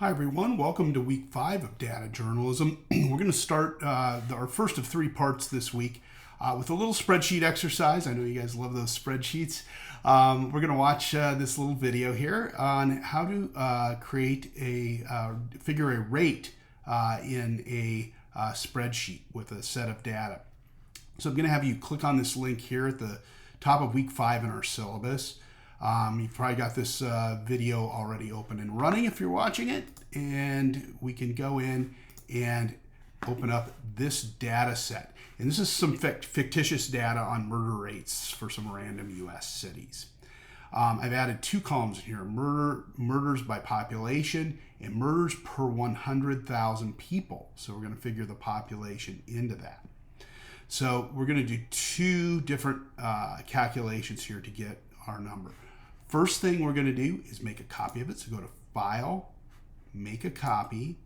Hi everyone, welcome to week 5 of data journalism. We're going to start our first of 3 parts this week with a little spreadsheet exercise. I know you guys love those spreadsheets. We're going to watch this little video here on how to create figure a rate in a spreadsheet with a set of data. So I'm going to have you click on this link here at the top of week 5 in our syllabus. You've probably got this video already open and running if you're watching it, and we can go in and open up this data set. And this is some fictitious data on murder rates for some random US cities. I've added 2 columns in here, murders by population and murders per 100,000 people. So we're going to figure the population into that. So we're going to do 2 different calculations here to get our number. First thing we're going to do is make a copy of it. So go to File, Make a Copy,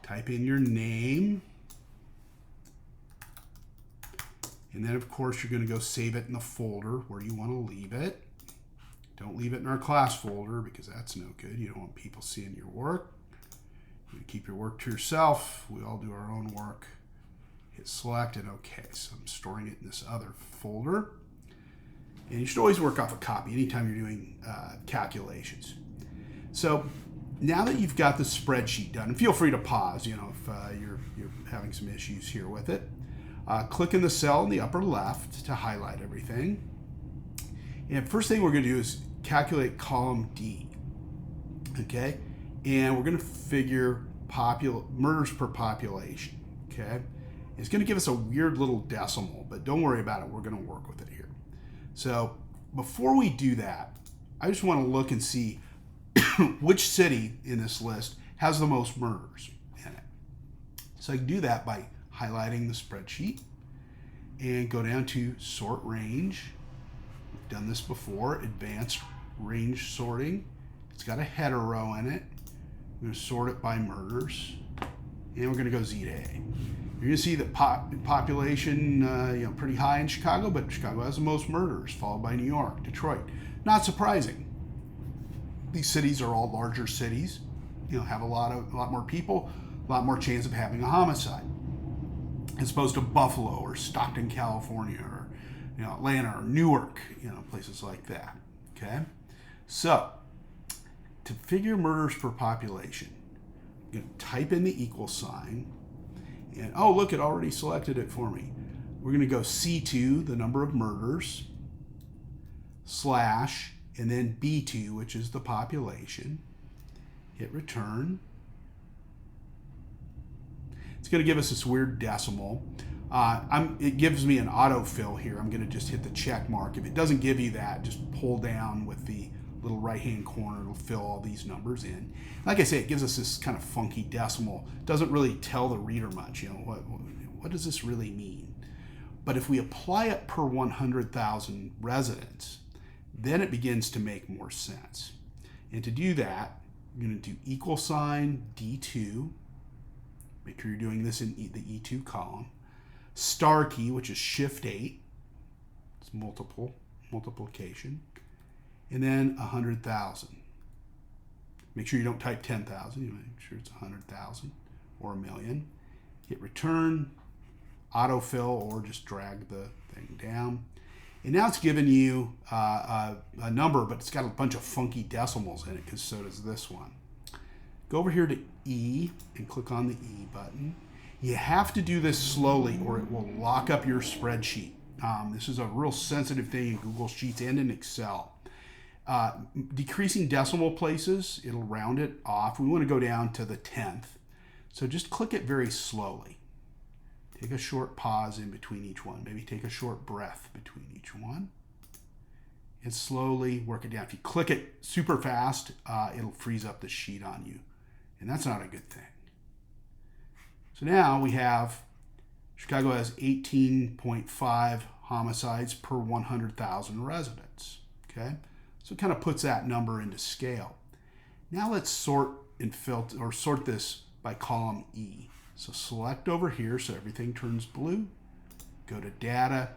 type in your name, and then of course you're going to go save it in the folder where you want to leave it. Don't leave it in our class folder because that's no good. You don't want people seeing your work. You keep your work to yourself. We all do our own work. Hit select and OK. So I'm storing it in this other folder. And you should always work off a copy anytime you're doing calculations. So now that you've got the spreadsheet done, and feel free to pause, if you're having some issues here with it. Click in the cell in the upper left to highlight everything. And first thing we're going to do is calculate column D. Okay? And we're going to figure murders per population. Okay? It's going to give us a weird little decimal, but don't worry about it. We're going to work with it here. So before we do that, I just want to look and see which city in this list has the most murders in it. So I can do that by highlighting the spreadsheet and go down to Sort Range. We've done this before, Advanced Range Sorting. It's got a header row in it. We're going to sort it by murders, and we're going to go Z to A. You're going to see the population pretty high in Chicago, but Chicago has the most murders, followed by New York, Detroit. Not surprising. These cities are all larger cities, have a lot more people, a lot more chance of having a homicide, as opposed to Buffalo or Stockton, California, or Atlanta or Newark, places like that. Okay, so to figure murders per population, I'm going to type in the equal sign. And oh, look, it already selected it for me. We're going to go C2, the number of murders, slash, and then B2, which is the population. Hit return. It's going to give us this weird decimal. It gives me an autofill here. I'm going to just hit the check mark. If it doesn't give you that, just pull down with the little right-hand corner. It'll fill all these numbers in. Like I say, it gives us this kind of funky decimal. It doesn't really tell the reader much. What does this really mean? But if we apply it per 100,000 residents, then it begins to make more sense. And to do that, you're going to do equal sign D2. Make sure you're doing this in the E2 column. Star key, which is Shift 8. It's multiplication. And then 100,000. Make sure you don't type 10,000. You make sure it's 100,000 or a million. Hit return, autofill, or just drag the thing down. And now it's giving you a number, but it's got a bunch of funky decimals in it, because so does this one. Go over here to E and click on the E button. You have to do this slowly or it will lock up your spreadsheet. This is a real sensitive thing in Google Sheets and in Excel. Decreasing decimal places, it'll round it off. We want to go down to the 10th. So just click it very slowly. Take a short pause in between each one. Maybe take a short breath between each one. And slowly work it down. If you click it super fast, it'll freeze up the sheet on you. And that's not a good thing. So now we have, Chicago has 18.5 homicides per 100,000 residents. Okay? So it kind of puts that number into scale. Now let's sort and filter, or sort this by column E. So select over here so everything turns blue. Go to data,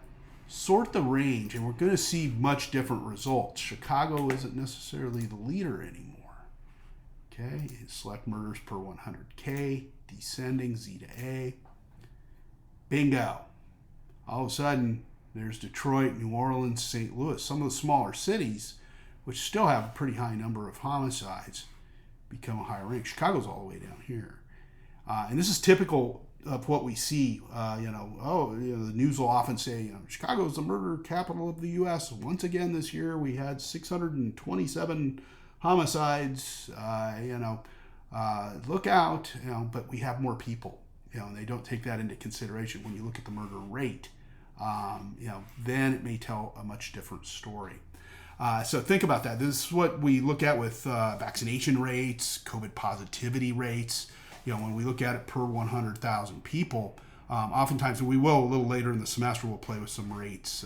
sort the range, and we're going to see much different results. Chicago isn't necessarily the leader anymore. Okay, select murders per 100K, descending Z to A. Bingo. All of a sudden, there's Detroit, New Orleans, St. Louis, some of the smaller cities, which still have a pretty high number of homicides, become a higher rank. Chicago's all the way down here. And this is typical of what we see. The news will often say, Chicago's the murder capital of the U.S. Once again this year, we had 627 homicides. Look out. But we have more people. And they don't take that into consideration when you look at the murder rate. Then it may tell a much different story. So think about that. This is what we look at with vaccination rates, COVID positivity rates. When we look at it per 100,000 people, oftentimes, and we will a little later in the semester, we'll play with some rates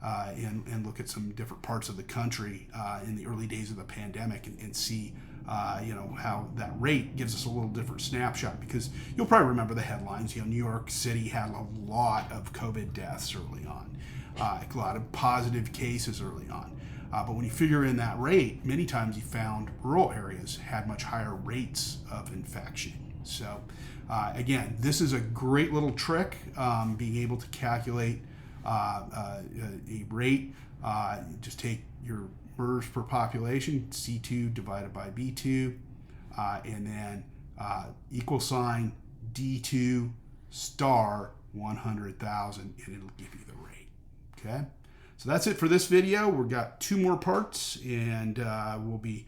and look at some different parts of the country in the early days of the pandemic and see how that rate gives us a little different snapshot, because you'll probably remember the headlines. New York City had a lot of COVID deaths early on, a lot of positive cases early on. But when you figure in that rate, many times you found rural areas had much higher rates of infection. So again, this is a great little trick, being able to calculate a rate. Just take your murders per population, C2 divided by B2, and then equal sign D2 star 100,000, and it'll give you the rate. Okay? So that's it for this video. We've got 2 more parts, and we'll be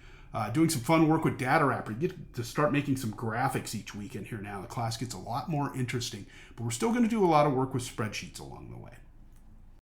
doing some fun work with Data Wrapper. You get to start making some graphics each weekend here now. The class gets a lot more interesting, but we're still going to do a lot of work with spreadsheets along the way.